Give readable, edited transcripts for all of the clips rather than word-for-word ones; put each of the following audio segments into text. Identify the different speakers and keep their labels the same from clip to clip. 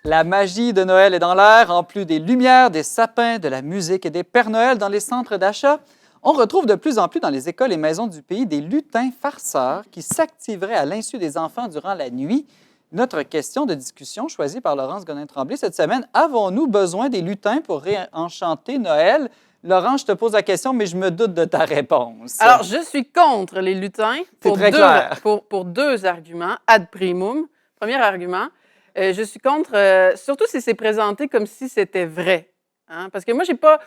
Speaker 1: La magie de Noël est dans l'air, en plus des lumières, des sapins, de la musique et des Pères Noël dans les centres d'achat. On retrouve de plus en plus dans les écoles et maisons du pays des lutins farceurs qui s'activeraient à l'insu des enfants durant la nuit. Notre question de discussion choisie par Laurence Godin-Tremblay cette semaine, avons-nous besoin des lutins pour réenchanter Noël? Laurence, je te pose la question, mais je me doute de ta réponse.
Speaker 2: Alors, je suis contre les lutins
Speaker 1: clair.
Speaker 2: pour deux arguments. Ad primum, premier argument, je suis contre, surtout si c'est présenté comme si c'était vrai. Hein? Parce que moi, j'ai pas...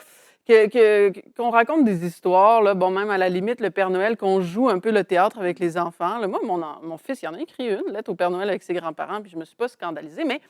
Speaker 2: qu'on raconte des histoires, là, bon, même à la limite, le Père Noël, qu'on joue un peu le théâtre avec les enfants. Là, moi, mon fils, il en a écrit une lettre au Père Noël avec ses grands-parents, puis je me suis pas scandalisée, mais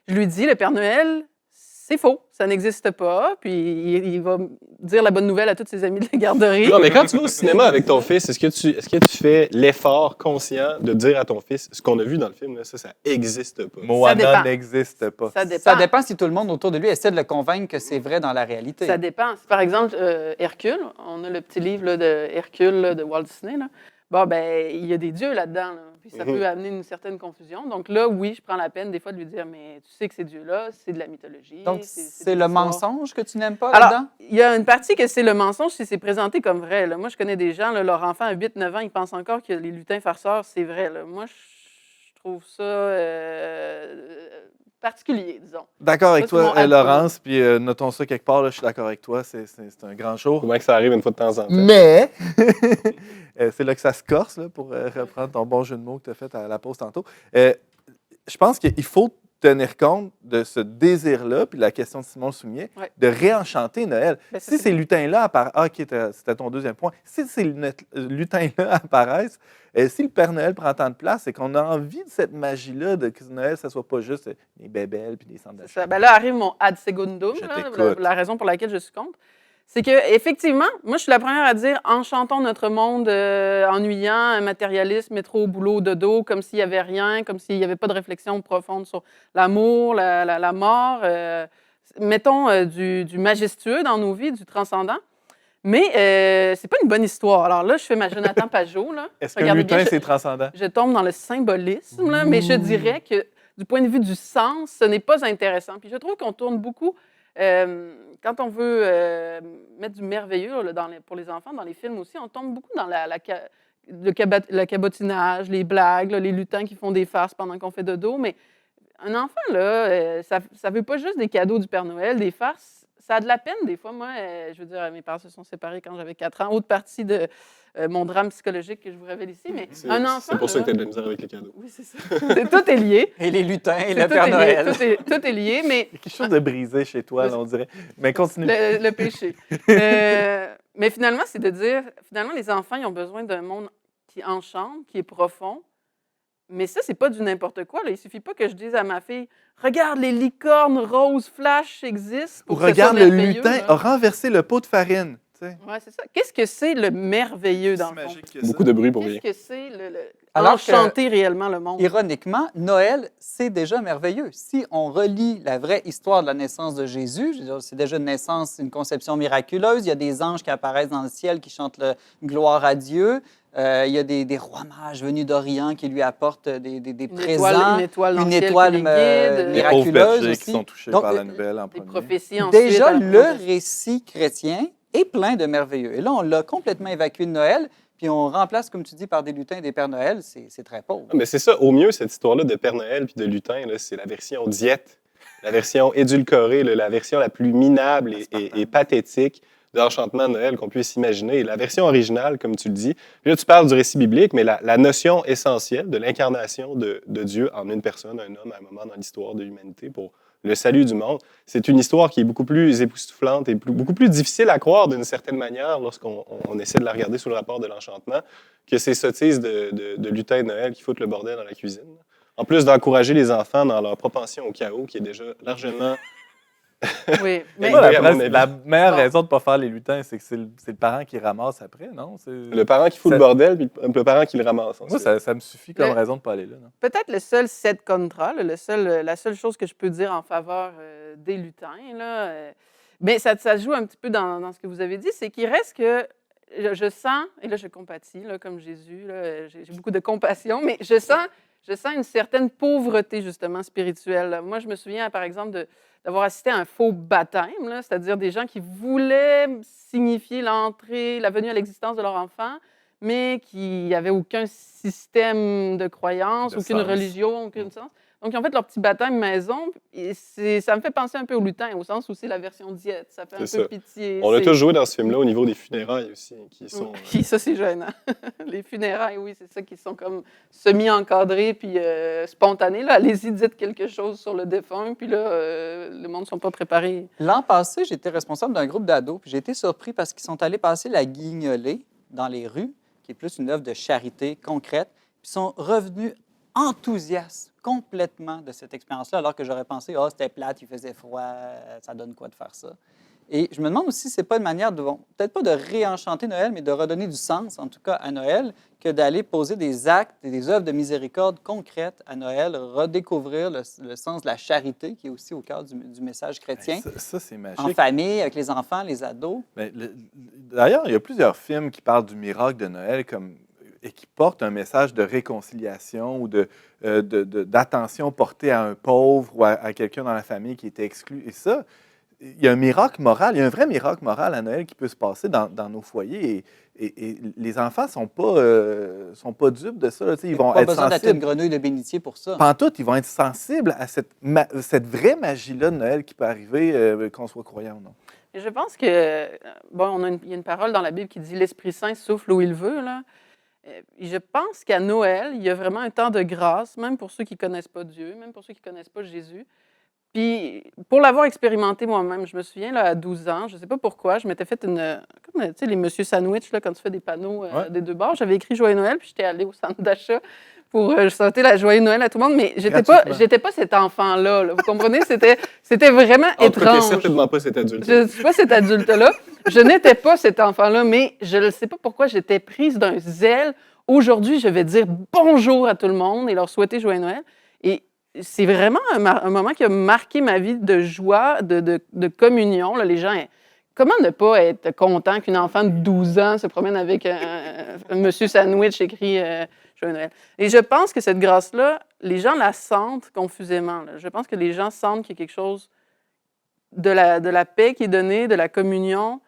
Speaker 2: je lui dis, le Père Noël, c'est faux, ça n'existe pas, puis il va dire la bonne nouvelle à tous ses amis de la garderie.
Speaker 3: Non, mais quand tu vas au cinéma avec ton fils, est-ce que tu fais l'effort conscient de dire à ton fils ce qu'on a vu dans le film, là, ça n'existe pas?
Speaker 4: Moana n'existe pas.
Speaker 1: Ça dépend si tout le monde autour de lui essaie de le convaincre que c'est vrai dans la réalité.
Speaker 2: Ça dépend. Par exemple, Hercule, on a le petit livre là, de Hercule là, de Walt Disney. Là. Bon, ben, il y a des dieux là-dedans. Là. Puis ça peut amener une certaine confusion. Donc là, oui, je prends la peine des fois de lui dire, mais tu sais que ces dieux-là, c'est de la mythologie.
Speaker 1: Donc, c'est le mensonge que tu n'aimes pas
Speaker 2: Alors,
Speaker 1: là-dedans?
Speaker 2: il y a une partie que c'est le mensonge si c'est présenté comme vrai. Là. Moi, je connais des gens, là, leur enfant à 8-9 ans, ils pensent encore que les lutins farceurs, c'est vrai. Là. Moi, je trouve ça particulier, disons.
Speaker 4: D'accord avec
Speaker 2: Ça, c'est
Speaker 4: toi,
Speaker 2: mon
Speaker 4: Laurence, puis notons ça quelque part, là, je suis d'accord avec toi, c'est un grand jour.
Speaker 3: Comment que ça arrive une fois de temps en temps?
Speaker 4: Mais, c'est là que ça se corse, là, pour reprendre ton bon jeu de mots que tu as fait à la pause tantôt. Je pense qu'il faut tenir compte de ce désir-là, puis la question de Simon le Soumier, de réenchanter Noël.
Speaker 2: Ben,
Speaker 4: si ces lutins-là apparaissent... Ah, OK, c'était ton deuxième point. Si ces lutins-là apparaissent, si le Père Noël prend tant de place, c'est qu'on a envie de cette magie-là, de que Noël, ça ne soit pas juste des bébelles puis des centres d'achat.
Speaker 2: Ben là arrive mon ad secundum,
Speaker 4: Je
Speaker 2: là,
Speaker 4: t'écoute.
Speaker 2: la raison pour laquelle je suis contre. C'est que effectivement, moi, je suis la première à dire enchantons notre monde ennuyant, un matérialisme, métro, boulot, dodo, comme s'il n'y avait rien, comme s'il n'y avait pas de réflexion profonde sur l'amour, la mort. Mettons du majestueux dans nos vies, du transcendant. Mais c'est pas une bonne histoire. Alors là, je fais ma Jonathan Pajot. Là.
Speaker 4: Est-ce qu'un lutin, c'est transcendant?
Speaker 2: Je tombe dans le symbolisme, là, mais je dirais que du point de vue du sens, ce n'est pas intéressant. Puis je trouve qu'on tourne beaucoup... quand on veut mettre du merveilleux là, pour les enfants, dans les films aussi, on tombe beaucoup dans le cabotinage, les blagues, là, les lutins qui font des farces pendant qu'on fait dodo. Mais un enfant, là, ça ne veut pas juste des cadeaux du Père Noël, des farces. Ça a de la peine des fois. Moi, je veux dire, mes parents se sont séparés quand j'avais 4 ans. Autre partie de mon drame psychologique que je vous révèle ici. Mais un enfant...
Speaker 3: C'est pour ça que tu as de la misère avec les cadeaux.
Speaker 2: Oui, c'est ça. Tout est lié.
Speaker 1: Et les lutins et le Père Noël.
Speaker 2: Tout est lié, mais...
Speaker 4: Il y a quelque chose de brisé chez toi, là, on dirait. Mais continue.
Speaker 2: Le péché. Mais finalement, c'est de dire, finalement, les enfants, ils ont besoin d'un monde qui enchante, qui est profond. Mais ça, c'est pas du n'importe quoi. Là. Il suffit pas que je dise à ma fille, regarde, les licornes roses flash existent.
Speaker 4: Ou regarde, le lutin a renversé le pot de farine.
Speaker 2: Oui, c'est ça. Qu'est-ce que c'est le merveilleux dans le fond?
Speaker 3: Beaucoup de bruit pour rien.
Speaker 2: Qu'est-ce que c'est
Speaker 1: Alors
Speaker 2: enchanter réellement le monde?
Speaker 1: Ironiquement, Noël, c'est déjà merveilleux. Si on relit la vraie histoire de la naissance de Jésus, je veux dire, c'est déjà une naissance, une conception miraculeuse. Il y a des anges qui apparaissent dans le ciel, qui chantent gloire à Dieu. Il y a des rois mages venus d'Orient qui lui apportent des présents.
Speaker 2: Une étoile
Speaker 1: miraculeuse
Speaker 4: les pauvres bergers
Speaker 1: aussi.
Speaker 4: qui sont touchés
Speaker 1: Donc,
Speaker 4: par la nouvelle en premier.
Speaker 2: Des prophéties ensuite.
Speaker 1: Déjà, le récit chrétien est plein de merveilleux. Et là, on l'a complètement évacué de Noël, puis on remplace, comme tu dis, par des lutins et des Pères Noël. C'est très pauvre.
Speaker 3: Mais c'est ça, au mieux, cette histoire-là de Père Noël puis de lutin, là, c'est la version diète, la version édulcorée, la version la plus minable et pathétique de l'enchantement de Noël qu'on puisse imaginer. Et la version originale, comme tu le dis, puis là, tu parles du récit biblique, mais la notion essentielle de l'incarnation de Dieu en une personne, un homme, à un moment dans l'histoire de l'humanité pour le salut du monde, c'est une histoire qui est beaucoup plus époustouflante et beaucoup plus difficile à croire d'une certaine manière lorsqu'on essaie de la regarder sous le rapport de l'enchantement que ces sottises de lutin de Noël qui foutent le bordel dans la cuisine. En plus d'encourager les enfants dans leur propension au chaos, qui est déjà largement...
Speaker 2: Oui, mais...
Speaker 4: Moi, la meilleure raison de ne pas faire les lutins, c'est que c'est le parent qui ramasse après, non?
Speaker 3: Le parent qui fout le bordel, puis le parent qui le ramasse.
Speaker 4: Moi, ça me suffit comme raison de ne pas aller là. Non?
Speaker 2: Peut-être le seul set contra, là, la seule chose que je peux dire en faveur des lutins, là, mais ça joue un petit peu dans ce que vous avez dit, c'est qu'il reste que je sens, et là je compatis, là, comme Jésus, là, j'ai beaucoup de compassion, mais je sens je sens une certaine pauvreté, justement, spirituelle. Moi, je me souviens, par exemple, d'avoir assisté à un faux baptême, là, c'est-à-dire des gens qui voulaient signifier la venue à l'existence de leur enfant, mais qui n'avaient aucun système de croyance,
Speaker 4: De
Speaker 2: aucune
Speaker 4: sens.
Speaker 2: religion, aucun sens. Donc, ils ont fait leur petit baptême maison. Et ça me fait penser un peu au lutin, au sens où c'est la version diète. Ça fait un
Speaker 3: C'est
Speaker 2: peu
Speaker 3: ça.
Speaker 2: pitié.
Speaker 3: On a tous joué dans ce film-là au niveau des funérailles aussi, qui sont...
Speaker 2: Oui, ça, c'est gênant. Les funérailles, oui, c'est ça, qui sont comme semi-encadrés puis spontanés. Là. Allez-y, dites quelque chose sur le défunt, puis là, le monde ne sont pas préparés.
Speaker 1: L'an passé, j'étais responsable d'un groupe d'ados, puis j'ai été surpris parce qu'ils sont allés passer la guignolée dans les rues, qui est plus une œuvre de charité concrète, puis sont revenus enthousiastes complètement de cette expérience-là, alors que j'aurais pensé, ah, c'était plate, il faisait froid, ça donne quoi de faire ça? Et je me demande aussi si ce n'est pas une manière de, peut-être pas de réenchanter Noël, mais de redonner du sens, en tout cas à Noël, que d'aller poser des actes et des œuvres de miséricorde concrètes à Noël, redécouvrir le sens de la charité qui est aussi au cœur du message chrétien,
Speaker 4: Ça, c'est magique.
Speaker 1: en famille, avec les enfants, les ados.
Speaker 4: Mais d'ailleurs, il y a plusieurs films qui parlent du miracle de Noël et qui portent un message de réconciliation ou d'attention portée à un pauvre ou à quelqu'un dans la famille qui était exclu. Et ça, il y a un miracle moral, il y a un vrai miracle moral à Noël qui peut se passer dans nos foyers. Et les enfants ne sont pas dupes de ça. Là, ils vont
Speaker 1: Pas
Speaker 4: être
Speaker 1: besoin d'être une
Speaker 4: sensibles.
Speaker 1: grenouille de bénitier pour ça.
Speaker 4: Pantoute, ils vont être sensibles à cette vraie magie-là de Noël qui peut arriver, qu'on soit croyant ou non.
Speaker 2: Et je pense que, bon, il y a une parole dans la Bible qui dit « L'Esprit Saint souffle où il veut ». Là. Et je pense qu'à Noël, il y a vraiment un temps de grâce, même pour ceux qui ne connaissent pas Dieu, même pour ceux qui ne connaissent pas Jésus. Puis, pour l'avoir expérimenté moi-même, je me souviens, là, à 12 ans, je ne sais pas pourquoi, je m'étais fait comme, tu sais, les Monsieur Sandwich, là, quand tu fais des panneaux des deux bords. J'avais écrit Joyeux Noël, puis j'étais allée au centre d'achat pour souhaiter la Joyeux Noël à tout le monde, mais j'étais pas cet enfant-là, là, vous comprenez? C'était vraiment
Speaker 3: En tout cas, t'es
Speaker 2: étrange.
Speaker 3: certainement pas cet adulte.
Speaker 2: Je ne suis pas cet adulte-là. Je n'étais pas cet enfant-là, mais je ne sais pas pourquoi j'étais prise d'un zèle. Aujourd'hui, je vais dire bonjour à tout le monde et leur souhaiter Joyeux Noël. Et c'est vraiment un moment qui a marqué ma vie de joie, de communion. Là, les gens, comment ne pas être content qu'une enfant de 12 ans se promène avec un Monsieur Sandwich écrit Joyeux Noël? Et je pense que cette grâce-là, les gens la sentent confusément. Là. Je pense que les gens sentent qu'il y a quelque chose de la paix qui est donnée, de la communion,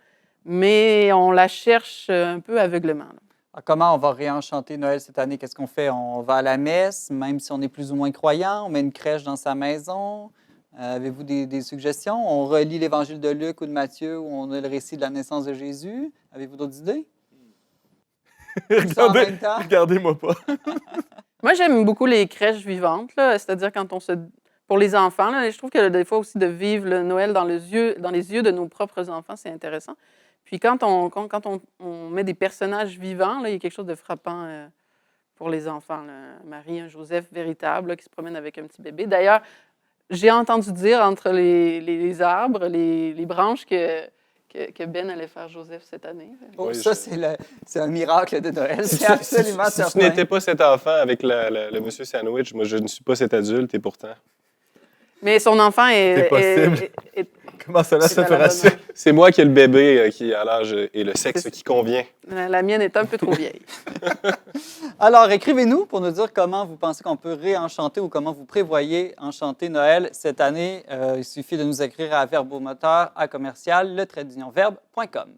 Speaker 2: mais on la cherche un peu aveuglément. Là.
Speaker 1: Alors, comment on va réenchanter Noël cette année? Qu'est-ce qu'on fait? On va à la messe, même si on est plus ou moins croyant. On met une crèche dans sa maison. Avez-vous des suggestions? On relit l'Évangile de Luc ou de Matthieu où on a le récit de la naissance de Jésus. Avez-vous d'autres idées? Tout ça en même temps?
Speaker 4: Regardez-moi pas.
Speaker 2: Moi, j'aime beaucoup les crèches vivantes, là, c'est-à-dire pour les enfants, là, je trouve que des fois aussi de vivre le Noël dans les yeux de nos propres enfants, c'est intéressant. Puis quand on met des personnages vivants, là, il y a quelque chose de frappant pour les enfants. Là. Marie, un Joseph véritable là, qui se promène avec un petit bébé. D'ailleurs, j'ai entendu dire entre les arbres, les branches, que Ben allait faire Joseph cette année.
Speaker 1: Oh,
Speaker 3: Oui,
Speaker 1: ça, c'est un miracle de Noël. C'est absolument
Speaker 3: si tu
Speaker 1: certain.
Speaker 3: n'étais pas cet enfant avec le Monsieur Sandwich, moi, je ne suis pas cet adulte, et pourtant...
Speaker 2: Mais son enfant
Speaker 4: C'est possible.
Speaker 2: est
Speaker 4: Comment cela se
Speaker 2: C'est
Speaker 4: fera
Speaker 2: malade.
Speaker 3: C'est moi qui ai le bébé qui a l'âge et le sexe qui convient.
Speaker 2: la mienne est un peu trop vieille.
Speaker 1: Alors, écrivez-nous pour nous dire comment vous pensez qu'on peut réenchanter ou comment vous prévoyez enchanter Noël cette année. Il suffit de nous écrire à verbomoteur@le-verbe.com.